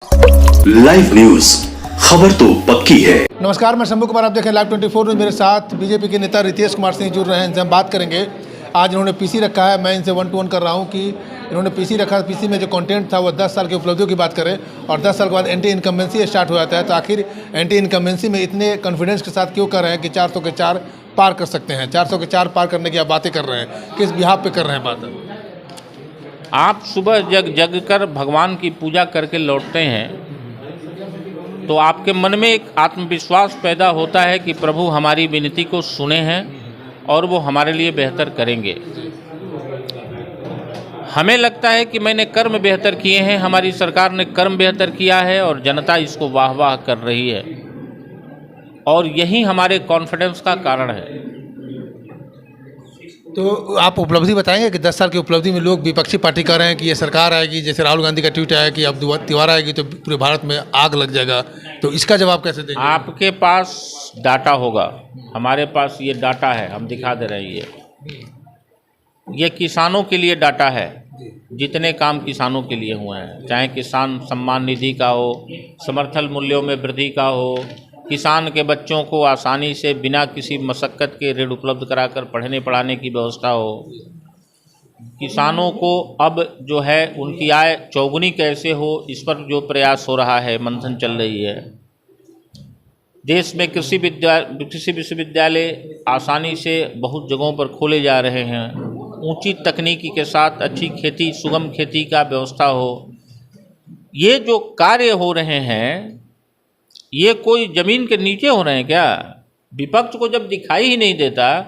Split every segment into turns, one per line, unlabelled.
Live news, खबर तो पक्की है।
नमस्कार, मैं शंभू कुमार, आप देखें लाइव 24 न्यूज। मेरे साथ बीजेपी के नेता रितेश कुमार सिंह जुड़ रहे हैं, इनसे हम बात करेंगे। आज इन्होंने पीसी रखा है, मैं इनसे 1 to 1 कर रहा हूं कि इन्होंने पीसी रखा, पीसी में जो कंटेंट था वो 10 साल की उपलब्धियों की बात करें और 10 साल के बाद एंटी इनकम्बेंसी स्टार्ट हो जाता है। तो आखिर एंटी इनकम्बेंसी में इतने कॉन्फिडेंस के साथ क्यों कर रहे हैं कि 400 के 4 पार कर सकते हैं? 400 के 4 पार करने की आप बातें कर रहे हैं, किस बिहाफ पे कर रहे हैं बात?
आप सुबह जग जग कर भगवान की पूजा करके लौटते हैं तो आपके मन में एक आत्मविश्वास पैदा होता है कि प्रभु हमारी विनती को सुने हैं और वो हमारे लिए बेहतर करेंगे। हमें लगता है कि मैंने कर्म बेहतर किए हैं, हमारी सरकार ने कर्म बेहतर किया है और जनता इसको वाह वाह कर रही है और यही हमारे कॉन्फिडेंस का कारण है।
तो आप उपलब्धि बताएंगे कि 10 साल की उपलब्धि में लोग विपक्षी पार्टी कह रहे हैं कि ये सरकार आएगी, जैसे राहुल गांधी का ट्वीट आया कि अब तिवारी आएगी तो पूरे भारत में आग लग जाएगा, तो इसका जवाब कैसे देंगे?
आपके पास डाटा होगा, हमारे पास ये डाटा है, हम दिखा दे रहे हैं। ये किसानों के लिए डाटा है, जितने काम किसानों के लिए हुए हैं, चाहे किसान सम्मान निधि का हो, समर्थन मूल्यों में वृद्धि का हो, किसान के बच्चों को आसानी से बिना किसी मशक्क़त के ऋण उपलब्ध कराकर पढ़ने पढ़ाने की व्यवस्था हो, किसानों को अब जो है उनकी आय चौगुनी कैसे हो, इस पर जो प्रयास हो रहा है, मंथन चल रही है। देश में कृषि विश्वविद्यालय आसानी से बहुत जगहों पर खोले जा रहे हैं, ऊंची तकनीकी के साथ अच्छी खेती, सुगम खेती का व्यवस्था हो। ये जो कार्य हो रहे हैं ये कोई ज़मीन के नीचे हो रहे हैं क्या? विपक्ष को जब दिखाई ही नहीं देता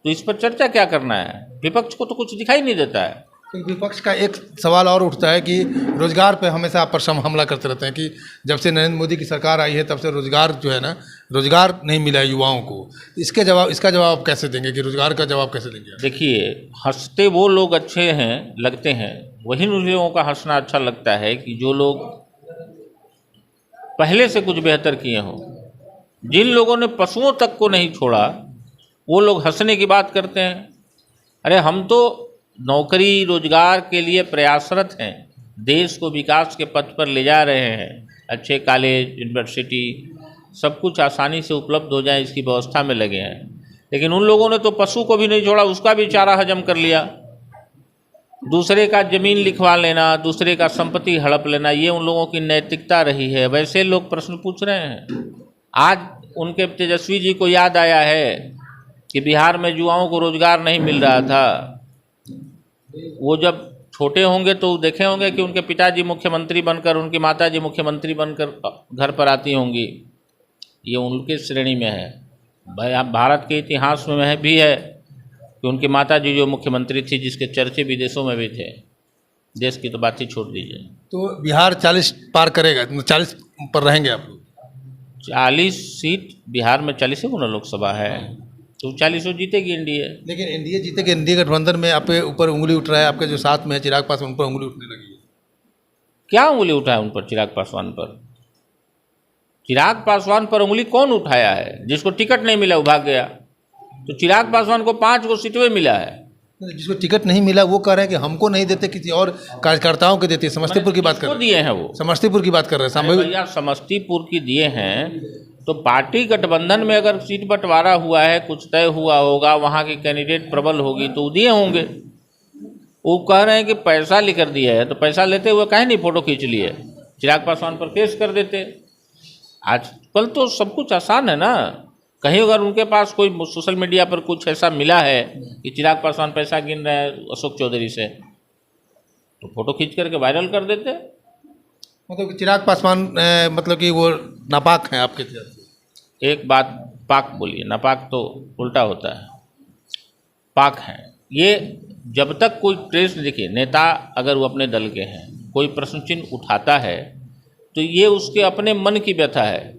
तो इस पर चर्चा क्या करना है? विपक्ष को तो कुछ दिखाई नहीं देता है।
तो विपक्ष का एक सवाल और उठता है कि रोजगार पे हमेशा आप पर हमला करते रहते हैं कि जब से नरेंद्र मोदी की सरकार आई है तब से रोजगार जो है ना, रोजगार नहीं मिला है युवाओं को। इसका जवाब आप कैसे देंगे कि रोजगार का जवाब कैसे देंगे?
देखिए, हंसते वो लोग अच्छे हैं लगते हैं, वही लोगों का हंसना अच्छा लगता है कि जो लोग पहले से कुछ बेहतर किए हों। जिन लोगों ने पशुओं तक को नहीं छोड़ा वो लोग हंसने की बात करते हैं। अरे हम तो नौकरी रोजगार के लिए प्रयासरत हैं, देश को विकास के पथ पर ले जा रहे हैं। अच्छे कॉलेज, यूनिवर्सिटी सब कुछ आसानी से उपलब्ध हो जाए इसकी व्यवस्था में लगे हैं। लेकिन उन लोगों ने तो पशु को भी नहीं छोड़ा, उसका भी चारा हजम कर लिया। दूसरे का ज़मीन लिखवा लेना, दूसरे का संपत्ति हड़प लेना, ये उन लोगों की नैतिकता रही है। वैसे लोग प्रश्न पूछ रहे हैं। आज उनके तेजस्वी जी को याद आया है कि बिहार में युवाओं को रोजगार नहीं मिल रहा था। वो जब छोटे होंगे तो देखे होंगे कि उनके पिताजी मुख्यमंत्री बनकर, उनकी माताजी मुख्यमंत्री बनकर घर पर आती होंगी। ये उनके श्रेणी में है। भाई भारत के इतिहास में भी है कि उनकी माताजी जो मुख्यमंत्री थी, जिसके चर्चे विदेशों में भी थे। देश की तो बात ही छोड़ दीजिए।
तो बिहार 40 पार करेगा, 40 पर रहेंगे आप लोग?
40 सीट बिहार में, 40 ही लोकसभा है तो 40 जीतेगी एनडीए।
लेकिन एनडीए जीतेगी, एनडीए गठबंधन में आप ऊपर उंगली उठ रहा है, आपके जो साथ में है चिराग पासवान, उन पर उंगली उठने लगी है।
क्या उंगली उठा है उन पर? चिराग पासवान पर? चिराग पासवान पर उंगली कौन उठाया है? जिसको टिकट नहीं मिला वो भाग गया। तो चिराग पासवान को 5 गो सीटें मिला है।
जिसको टिकट नहीं मिला वो कह रहे हैं कि हमको नहीं देते, किसी और कार्यकर्ताओं को देते। समस्तीपुर की बात कर रहे हैं,
दिए हैं वो
समस्तीपुर की बात कर रहे हैं।
भैया समस्तीपुर की दिए हैं तो पार्टी गठबंधन में अगर सीट बंटवारा हुआ है, कुछ तय हुआ होगा, वहाँ की कैंडिडेट प्रबल होगी तो दिए होंगे। वो कह रहे हैं कि पैसा लेकर दिया है, तो पैसा लेते हुए काहे नहीं फोटो खींच लिए? चिराग पासवान पर केस कर देते। आजकल तो सब कुछ आसान है ना। कहीं अगर उनके पास कोई सोशल मीडिया पर कुछ ऐसा मिला है कि चिराग पासवान पैसा गिन रहे हैं अशोक चौधरी से, तो फोटो खींच करके वायरल कर देते।
मतलब चिराग पासवान मतलब कि वो नापाक हैं आपके?
एक बात पाक बोलिए, नापाक तो उल्टा होता है, पाक हैं ये। जब तक कोई ट्रेस, देखिए नेता अगर वो अपने दल के हैं, कोई प्रश्न चिन्ह उठाता है तो ये उसके अपने मन की व्यथा है।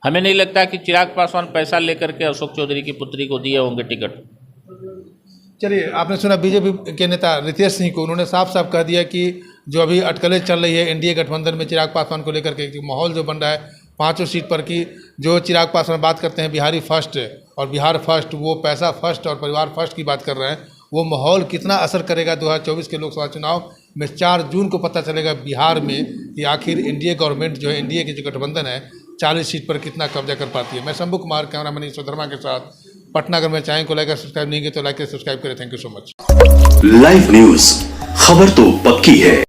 हमें नहीं लगता कि चिराग पासवान पैसा लेकर के अशोक चौधरी की पुत्री को दिए होंगे टिकट।
चलिए, आपने सुना बीजेपी के नेता रितेश सिंह को, उन्होंने साफ साफ कह दिया कि जो अभी अटकलें चल रही है एनडीए गठबंधन में चिराग पासवान को लेकर के, माहौल जो बन रहा है 5 सीट पर की, जो चिराग पासवान बात करते हैं बिहारी फर्स्ट और बिहार फर्स्ट, वो पैसा फर्स्ट और परिवार फर्स्ट की बात कर रहे हैं, वो माहौल कितना असर करेगा 2024 के लोकसभा चुनाव में 4 जून को पता चलेगा बिहार में कि आखिर एनडीए गवर्नमेंट जो है, एनडीए की जो गठबंधन है 40 सीट पर कितना कब्जा कर पाती है। मैं शंभू कुमार, कैमरामैन ईश्वर धर्मा के साथ पटना। अगर मेरे चैनल को लाइक सब्सक्राइब नहीं किया तो लाइक सब्सक्राइब करें। Thank you so much.
Live news, खबर तो पक्की है।